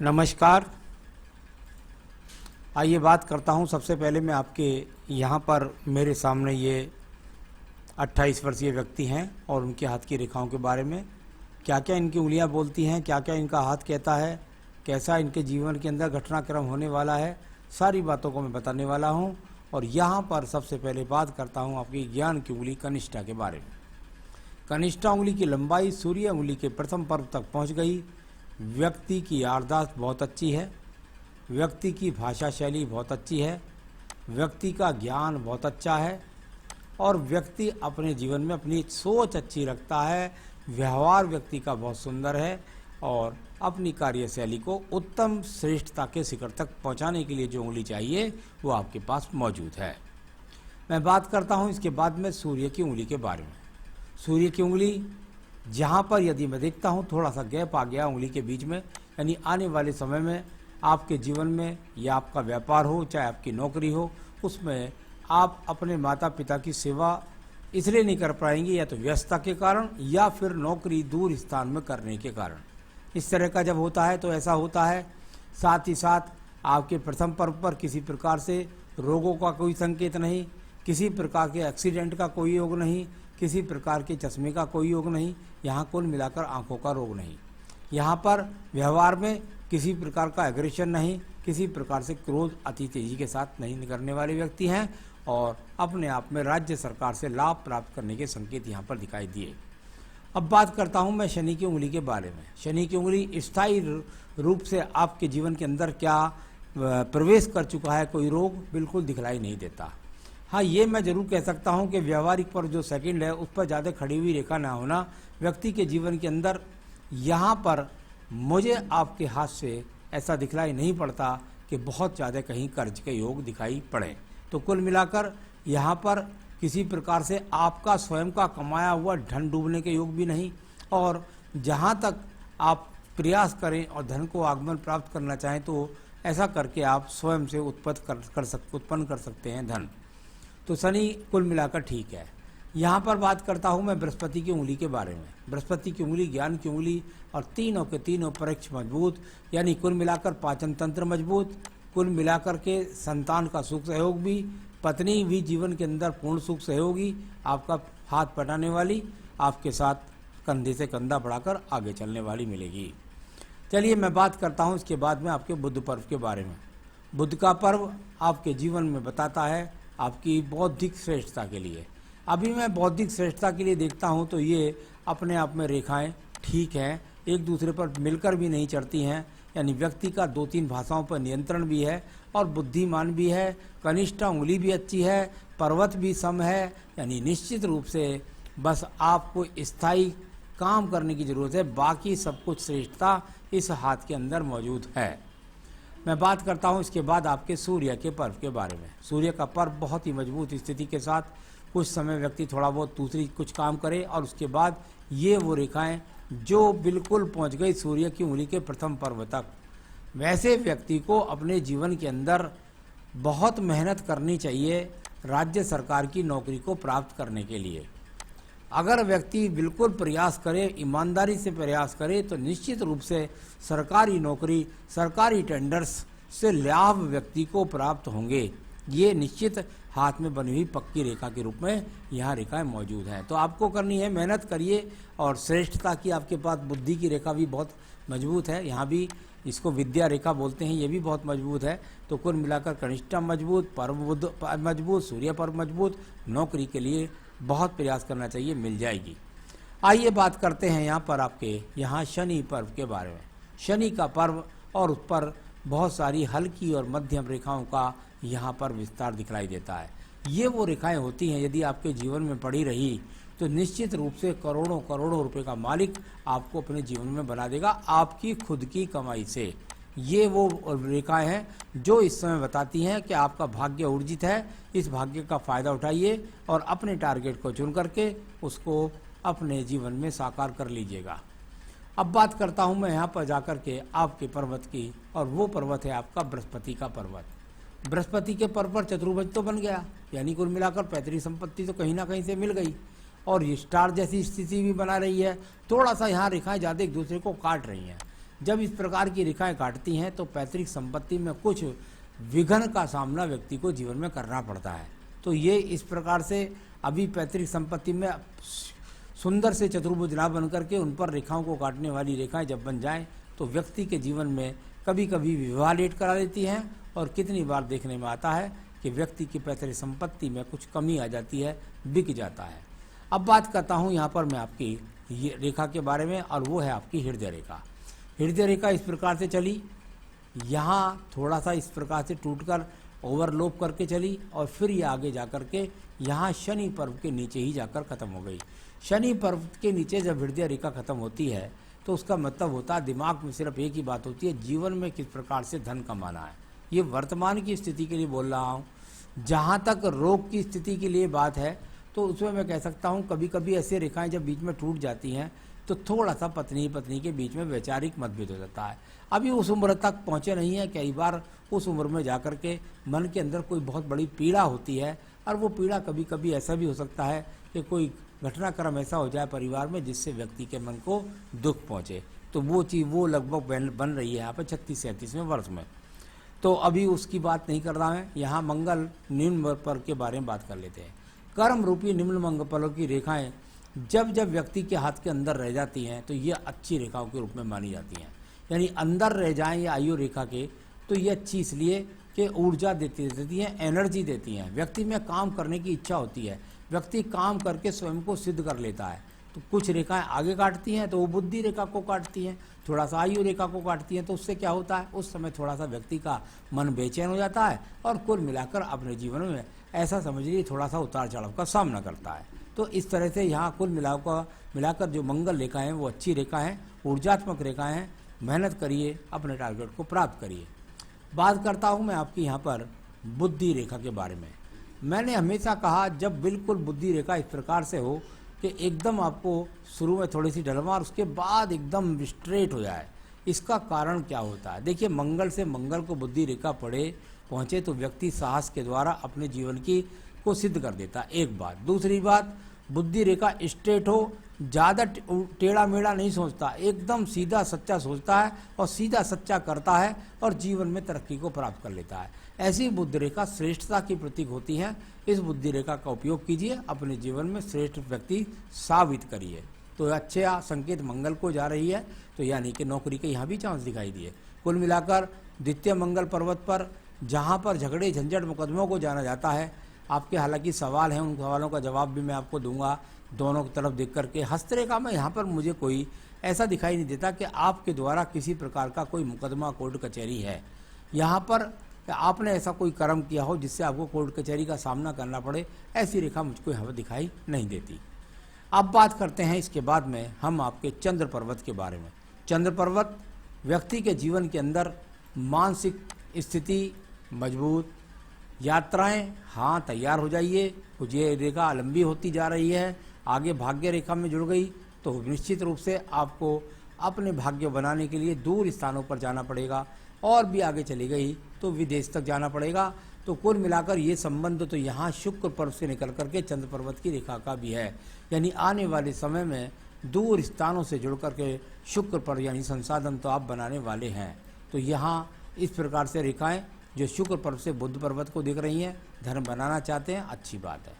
नमस्कार। आइए बात करता हूं। सबसे पहले मैं आपके यहाँ पर मेरे सामने ये 28 वर्षीय व्यक्ति हैं और उनके हाथ की रेखाओं के बारे में, क्या क्या इनकी उंगलियां बोलती हैं, क्या क्या इनका हाथ कहता है, कैसा इनके जीवन के अंदर घटनाक्रम होने वाला है, सारी बातों को मैं बताने वाला हूं। और यहाँ पर सबसे पहले बात करता हूँ आपकी ज्ञान की उंगली कनिष्ठा के बारे में। कनिष्ठा उंगली की लंबाई सूर्य उंगली के प्रथम पर्व तक पहुँच गई। व्यक्ति की याददाश्त बहुत अच्छी है, व्यक्ति की भाषा शैली बहुत अच्छी है, व्यक्ति का ज्ञान बहुत अच्छा है और व्यक्ति अपने जीवन में अपनी सोच अच्छी रखता है। व्यवहार व्यक्ति का बहुत सुंदर है और अपनी कार्यशैली को उत्तम श्रेष्ठता के शिखर तक पहुंचाने के लिए जो उंगली चाहिए वो आपके पास मौजूद है। मैं बात करता हूं इसके बाद में सूर्य की उंगली के बारे में। सूर्य की उंगली जहां पर यदि मैं देखता हूं थोड़ा सा गैप आ गया उंगली के बीच में, यानी आने वाले समय में आपके जीवन में या आपका व्यापार हो चाहे आपकी नौकरी हो, उसमें आप अपने माता पिता की सेवा इसलिए नहीं कर पाएंगे, या तो व्यस्तता के कारण या फिर नौकरी दूर स्थान में करने के कारण। इस तरह का जब होता है तो ऐसा होता है। साथ ही साथ आपके प्रथम पर्व पर किसी प्रकार से रोगों का कोई संकेत नहीं, किसी प्रकार के एक्सीडेंट का कोई योग नहीं, किसी प्रकार के चश्मे का कोई योग नहीं, यहाँ कुल मिलाकर आंखों का रोग नहीं। यहाँ पर व्यवहार में किसी प्रकार का एग्रेशन नहीं, किसी प्रकार से क्रोध अति तेजी के साथ नहीं करने वाले व्यक्ति हैं और अपने आप में राज्य सरकार से लाभ प्राप्त करने के संकेत यहाँ पर दिखाई दिए। अब बात करता हूँ मैं शनि की उंगली के बारे में। शनि की उंगली स्थायी रूप से आपके जीवन के अंदर क्या प्रवेश कर चुका है, कोई रोग बिल्कुल दिखलाई नहीं देता। हाँ, ये मैं जरूर कह सकता हूँ कि व्यवहारिक पर जो सेकंड है उस पर ज़्यादा खड़ी हुई रेखा ना होना व्यक्ति के जीवन के अंदर, यहाँ पर मुझे आपके हाथ से ऐसा दिखलाई नहीं पड़ता कि बहुत ज़्यादा कहीं कर्ज के योग दिखाई पड़े। तो कुल मिलाकर यहाँ पर किसी प्रकार से आपका स्वयं का कमाया हुआ धन डूबने के योग भी नहीं, और जहाँ तक आप प्रयास करें और धन को आगमन प्राप्त करना चाहें तो ऐसा करके आप स्वयं से उत्पन्न कर सकते हैं धन। तो शनि कुल मिलाकर ठीक है। यहाँ पर बात करता हूँ मैं बृहस्पति की उंगली के बारे में। बृहस्पति की उंगली ज्ञान की उंगली और तीनों के तीनों परीक्ष मजबूत, यानी कुल मिलाकर पाचन तंत्र मजबूत, कुल मिलाकर के संतान का सुख सहयोग भी, पत्नी भी जीवन के अंदर पूर्ण सुख सहयोगी, आपका हाथ पटाने वाली, आपके साथ कंधे से कंधा बढ़ाकर आगे चलने वाली मिलेगी। चलिए मैं बात करता हूँ इसके बाद में आपके बुध पर्व के बारे में। बुध का पर्व आपके जीवन में बताता है आपकी बौद्धिक श्रेष्ठता के लिए। अभी मैं बौद्धिक श्रेष्ठता के लिए देखता हूं तो ये अपने आप में रेखाएं ठीक हैं, एक दूसरे पर मिलकर भी नहीं चढ़ती हैं, यानी व्यक्ति का 2-3 भाषाओं पर नियंत्रण भी है और बुद्धिमान भी है। कनिष्ठा उंगली भी अच्छी है, पर्वत भी सम है, यानी निश्चित रूप से बस आपको स्थायी काम करने की जरूरत है, बाकी सब कुछ श्रेष्ठता इस हाथ के अंदर मौजूद है। मैं बात करता हूं इसके बाद आपके सूर्य के पर्व के बारे में। सूर्य का पर्व बहुत ही मजबूत स्थिति के साथ कुछ समय व्यक्ति थोड़ा बहुत दूसरी कुछ काम करे और उसके बाद ये वो रेखाएं जो बिल्कुल पहुंच गई सूर्य की उंगली के प्रथम पर्व तक। वैसे व्यक्ति को अपने जीवन के अंदर बहुत मेहनत करनी चाहिए राज्य सरकार की नौकरी को प्राप्त करने के लिए। अगर व्यक्ति बिल्कुल प्रयास करे, ईमानदारी से प्रयास करे, तो निश्चित रूप से सरकारी नौकरी, सरकारी टेंडर्स से लाभ व्यक्ति को प्राप्त होंगे। ये निश्चित हाथ में बनी हुई पक्की रेखा के रूप में यहाँ रेखाएं मौजूद हैं। तो आपको करनी है, मेहनत करिए और श्रेष्ठता की आपके पास बुद्धि की रेखा भी बहुत मजबूत है। यहाँ भी इसको विद्या रेखा बोलते हैं, ये भी बहुत मजबूत है। तो कुल मिलाकर कनिष्ठा मजबूत, पर्व बुध मजबूत, सूर्य पर्व मजबूत, नौकरी के लिए बहुत प्रयास करना चाहिए, मिल जाएगी। आइए बात करते हैं यहाँ पर आपके यहाँ शनि पर्व के बारे में। शनि का पर्व और उस पर बहुत सारी हल्की और मध्यम रेखाओं का यहाँ पर विस्तार दिखलाई देता है। ये वो रेखाएं होती हैं यदि आपके जीवन में पड़ी रही तो निश्चित रूप से करोड़ों करोड़ों रुपए का मालिक आपको अपने जीवन में बना देगा आपकी खुद की कमाई से। ये वो रेखाएं हैं जो इस समय बताती हैं कि आपका भाग्य ऊर्जित है। इस भाग्य का फायदा उठाइए और अपने टारगेट को चुन करके उसको अपने जीवन में साकार कर लीजिएगा। अब बात करता हूं मैं यहाँ पर जाकर के आपके पर्वत की, और वो पर्वत है आपका बृहस्पति का पर्वत। बृहस्पति के पर्व पर चतुर्भुज तो बन गया, यानी कुल मिलाकर पैतृक संपत्ति तो कहीं ना कहीं से मिल गई और ये स्टार जैसी स्थिति भी बना रही है। थोड़ा सा यहाँ रेखाएं ज़्यादा एक दूसरे को काट रही हैं। जब इस प्रकार की रेखाएं काटती हैं तो पैतृक संपत्ति में कुछ विघ्न का सामना व्यक्ति को जीवन में करना पड़ता है। तो ये इस प्रकार से अभी पैतृक संपत्ति में सुंदर से चतुर्भुज ना बन करके उन पर रेखाओं को काटने वाली रेखाएं जब बन जाएं तो व्यक्ति के जीवन में कभी कभी विवाह लेट करा देती हैं, और कितनी बार देखने में आता है कि व्यक्ति की पैतृक संपत्ति में कुछ कमी आ जाती है, बिक जाता है। अब बात करता हूँ यहाँ पर मैं आपकी ये रेखा के बारे में, और वो है आपकी हृदय रेखा। हृदय रेखा इस प्रकार से चली, यहाँ थोड़ा सा इस प्रकार से टूटकर ओवरलोप करके चली, और फिर ये आगे जा कर के यहाँ शनि पर्व के नीचे ही जाकर खत्म हो गई। शनि पर्व के नीचे जब हृदय रेखा खत्म होती है तो उसका मतलब होता है दिमाग में सिर्फ एक ही बात होती है, जीवन में किस प्रकार से धन कमाना है। ये वर्तमान की स्थिति के लिए बोल रहा हूँ। जहाँ तक रोग की स्थिति के लिए बात है तो उसमें मैं कह सकता हूँ कभी कभी ऐसी रेखाएं जब बीच में टूट जाती हैं तो थोड़ा सा पत्नी पत्नी के बीच में वैचारिक मतभेद हो जाता है। अभी उस उम्र तक पहुँचे नहीं है, कई बार उस उम्र में जाकर के मन के अंदर कोई बहुत बड़ी पीड़ा होती है, और वो पीड़ा कभी कभी ऐसा भी हो सकता है कि कोई घटनाक्रम ऐसा हो जाए परिवार में जिससे व्यक्ति के मन को दुख पहुँचे। तो वो चीज़ वो लगभग बन रही है यहाँ पर 36-37वें वर्ष में। तो अभी उसकी बात नहीं कर रहा है, यहाँ मंगल निम्न पर्व के बारे में बात कर लेते हैं। कर्म रूपी निम्न मंगल पर्व की रेखाएं जब जब व्यक्ति के हाथ के अंदर रह जाती हैं तो ये अच्छी रेखाओं के रूप में मानी जाती हैं। यानी अंदर रह जाएं या आयु रेखा के तो ये अच्छी इसलिए कि ऊर्जा देती हैं, एनर्जी देती हैं, व्यक्ति में काम करने की इच्छा होती है, व्यक्ति काम करके स्वयं को सिद्ध कर लेता है। तो कुछ रेखाएं आगे काटती हैं तो वो बुद्धि रेखा को काटती हैं, थोड़ा सा आयु रेखा को काटती हैं, तो उससे क्या होता है उस समय थोड़ा सा व्यक्ति का मन बेचैन हो जाता है, और कुल मिलाकर अपने जीवन में ऐसा समझ लीजिए थोड़ा सा उतार चढ़ाव का सामना करता है। तो इस तरह से यहाँ कुल मिलाकर जो मंगल रेखाएं हैं वो अच्छी रेखा हैं, ऊर्जात्मक रेखाएं हैं। मेहनत करिए, अपने टारगेट को प्राप्त करिए। बात करता हूँ मैं आपकी यहाँ पर बुद्धि रेखा के बारे में। मैंने हमेशा कहा जब बिल्कुल बुद्धि रेखा इस प्रकार से हो कि एकदम आपको शुरू में थोड़ी सी ढलवा और उसके बाद एकदम स्ट्रेट हो जाए, इसका कारण क्या होता है। देखिए, मंगल से मंगल को बुद्धि रेखा पहुँचे तो व्यक्ति साहस के द्वारा अपने जीवन की को सिद्ध कर देता है, एक बात। दूसरी बात, बुद्धि रेखा स्ट्रेट हो, ज़्यादा टेढ़ा मेढ़ा नहीं सोचता, एकदम सीधा सच्चा सोचता है और सीधा सच्चा करता है और जीवन में तरक्की को प्राप्त कर लेता है। ऐसी बुद्धि रेखा श्रेष्ठता की प्रतीक होती है। इस बुद्धि रेखा का उपयोग कीजिए, अपने जीवन में श्रेष्ठ व्यक्ति साबित करिए। तो अच्छे संकेत मंगल को जा रही है, तो यानी कि नौकरी के यहाँ भी चांस दिखाई दिए। कुल मिलाकर द्वितीय मंगल पर्वत पर जहाँ पर झगड़े झंझट मुकदमों को जाना जाता है, आपके हालांकि सवाल हैं, उन सवालों का जवाब भी मैं आपको दूंगा दोनों की तरफ देख करके। हस्तरेखा में यहाँ पर मुझे कोई ऐसा दिखाई नहीं देता कि आपके द्वारा किसी प्रकार का कोई मुकदमा कोर्ट कचहरी है, यहाँ पर आपने ऐसा कोई कर्म किया हो जिससे आपको कोर्ट कचहरी का सामना करना पड़े, ऐसी रेखा मुझको यहाँ पर दिखाई नहीं देती। अब बात करते हैं इसके बाद में हम आपके चंद्र पर्वत के बारे में। चंद्र पर्वत व्यक्ति के जीवन के अंदर मानसिक स्थिति मजबूत, यात्राएं, हाँ तैयार हो जाइए, कुछ ये रेखा लंबी होती जा रही है, आगे भाग्य रेखा में जुड़ गई तो निश्चित रूप से आपको अपने भाग्य बनाने के लिए दूर स्थानों पर जाना पड़ेगा, और भी आगे चली गई तो विदेश तक जाना पड़ेगा। तो कुल मिलाकर ये संबंध तो यहाँ शुक्र पर्व से निकल करके चंद्र पर्वत की रेखा का भी है, यानी आने वाले समय में दूर स्थानों से जुड़ करके शुक्र पर्व यानी संसाधन तो आप बनाने वाले हैं। तो यहाँ इस प्रकार से रेखाएं जो शुक्र पर्व से बुध पर्वत को दिख रही हैं, धर्म बनाना चाहते हैं, अच्छी बात है।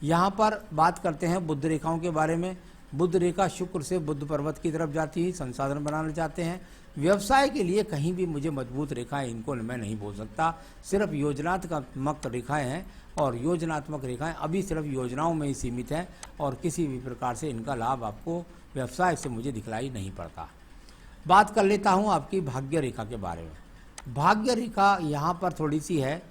यहाँ पर बात करते हैं बुध रेखाओं के बारे में। बुध रेखा शुक्र से बुध पर्वत की तरफ जाती है, संसाधन बनाना चाहते हैं। व्यवसाय के लिए कहीं भी मुझे मजबूत रेखाएं इनको मैं नहीं बोल सकता, सिर्फ योजनात्मक रेखाएं हैं, और योजनात्मक रेखाएं अभी सिर्फ योजनाओं में ही सीमित हैं, और किसी भी प्रकार से इनका लाभ आपको व्यवसाय से मुझे दिखलाई नहीं पड़ता। बात कर लेता हूँ आपकी भाग्य रेखा के बारे में। भाग्य रेखा यहाँ पर थोड़ी सी है,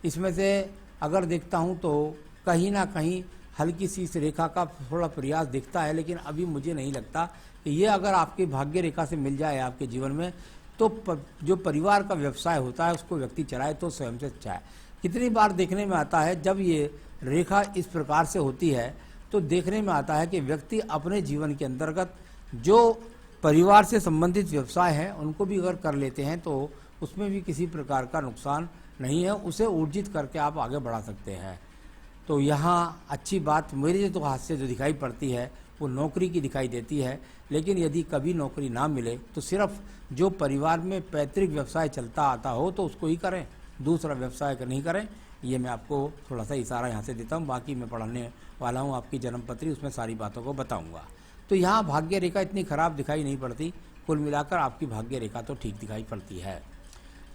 इसमें से अगर देखता हूँ तो कहीं ना कहीं हल्की सी इस रेखा का थोड़ा प्रयास दिखता है, लेकिन अभी मुझे नहीं लगता कि ये अगर आपकी भाग्य रेखा से मिल जाए आपके जीवन में तो जो परिवार का व्यवसाय होता है उसको व्यक्ति चलाए तो स्वयं से अच्छा है। कितनी बार देखने में आता है जब ये रेखा इस प्रकार से होती है तो देखने में आता है कि व्यक्ति अपने जीवन के अंतर्गत जो परिवार से संबंधित व्यवसाय है उनको भी अगर कर लेते हैं तो उसमें भी किसी प्रकार का नुकसान नहीं है, उसे ऊर्जित करके आप आगे बढ़ा सकते हैं। तो यहाँ अच्छी बात मेरे तो हाथ से जो दिखाई पड़ती है वो नौकरी की दिखाई देती है। लेकिन यदि कभी नौकरी ना मिले तो सिर्फ जो परिवार में पैतृक व्यवसाय चलता आता हो तो उसको ही करें, दूसरा व्यवसाय नहीं करें। ये मैं आपको थोड़ा सा इशारा यहाँ से देता हूँ। बाकी मैं पढ़ाने वाला हूँ आपकी जन्मपत्री, उसमें सारी बातों को बताऊँगा। तो यहाँ भाग्य रेखा इतनी खराब दिखाई नहीं पड़ती, कुल मिलाकर आपकी भाग्य रेखा तो ठीक दिखाई पड़ती है।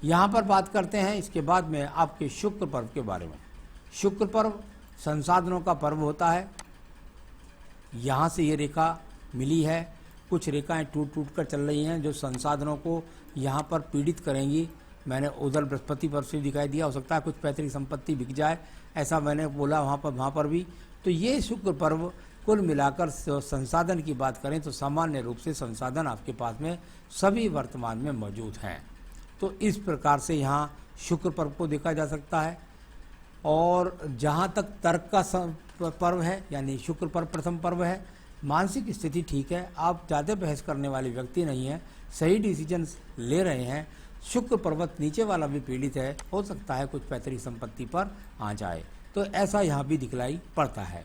यहाँ पर बात करते हैं इसके बाद में आपके शुक्र पर्व के बारे में। शुक्र पर्व संसाधनों का पर्व होता है। यहाँ से ये रेखा मिली है। कुछ रेखाएं टूट टूट कर चल रही हैं जो संसाधनों को यहाँ पर पीड़ित करेंगी। मैंने उधर बृहस्पति पर्व से दिखाई दिया, हो सकता है कुछ पैतृक संपत्ति बिक जाए, ऐसा मैंने बोला वहाँ पर भी। तो ये शुक्र पर्व कुल मिलाकर संसाधन की बात करें तो सामान्य रूप से संसाधन आपके पास में सभी वर्तमान में मौजूद हैं। तो इस प्रकार से यहाँ शुक्र पर्व को देखा जा सकता है। और जहाँ तक तर्क का पर्व है, यानी शुक्र पर्व प्रथम पर्व है, मानसिक स्थिति ठीक है, आप ज़्यादा बहस करने वाले व्यक्ति नहीं हैं, सही डिसीजन ले रहे हैं। शुक्र पर्वत नीचे वाला भी पीड़ित है, हो सकता है कुछ पैतृक संपत्ति पर आ जाए, तो ऐसा यहाँ भी दिखलाई पड़ता है।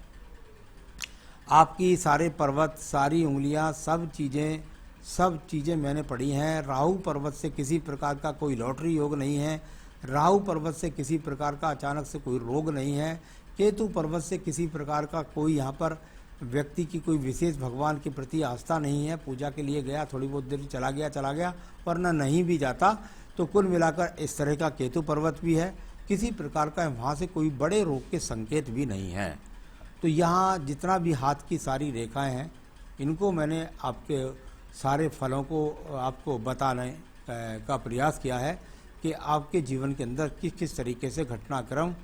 आपकी सारे पर्वत, सारी उंगलियाँ, सब चीज़ें मैंने पढ़ी हैं। राहु पर्वत से किसी प्रकार का कोई लॉटरी योग नहीं है। राहु पर्वत से किसी प्रकार का अचानक से कोई रोग नहीं है। केतु पर्वत से किसी प्रकार का कोई यहाँ पर व्यक्ति की कोई विशेष भगवान के प्रति आस्था नहीं है। पूजा के लिए गया, थोड़ी बहुत देर चला गया, वरना नहीं भी जाता। तो कुल मिलाकर इस तरह का केतु पर्वत भी है। किसी प्रकार का वहाँ से कोई बड़े रोग के संकेत भी नहीं है। तो यहाँ जितना भी हाथ की सारी रेखाएं हैं, इनको मैंने आपके सारे फलों को आपको बताने का प्रयास किया है कि आपके जीवन के अंदर किस किस तरीके से घटनाक्रम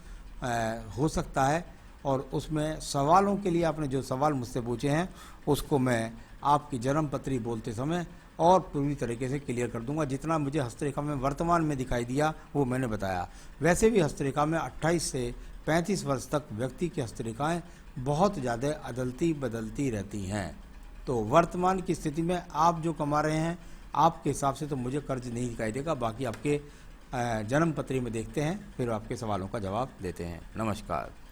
हो सकता है। और उसमें सवालों के लिए आपने जो सवाल मुझसे पूछे हैं उसको मैं आपकी जन्मपत्री बोलते समय और पूरी तरीके से क्लियर कर दूंगा। जितना मुझे हस्तरेखा में वर्तमान में दिखाई दिया वो मैंने बताया। वैसे भी हस्तरेखा में 28 से 35 वर्ष तक व्यक्ति की हस्तरेखाएँ बहुत ज़्यादा अदलती बदलती रहती हैं। तो वर्तमान की स्थिति में आप जो कमा रहे हैं आपके हिसाब से तो मुझे कर्ज नहीं दिखाई देगा। बाकी आपके जन्मपत्री में देखते हैं, फिर आपके सवालों का जवाब देते हैं। नमस्कार।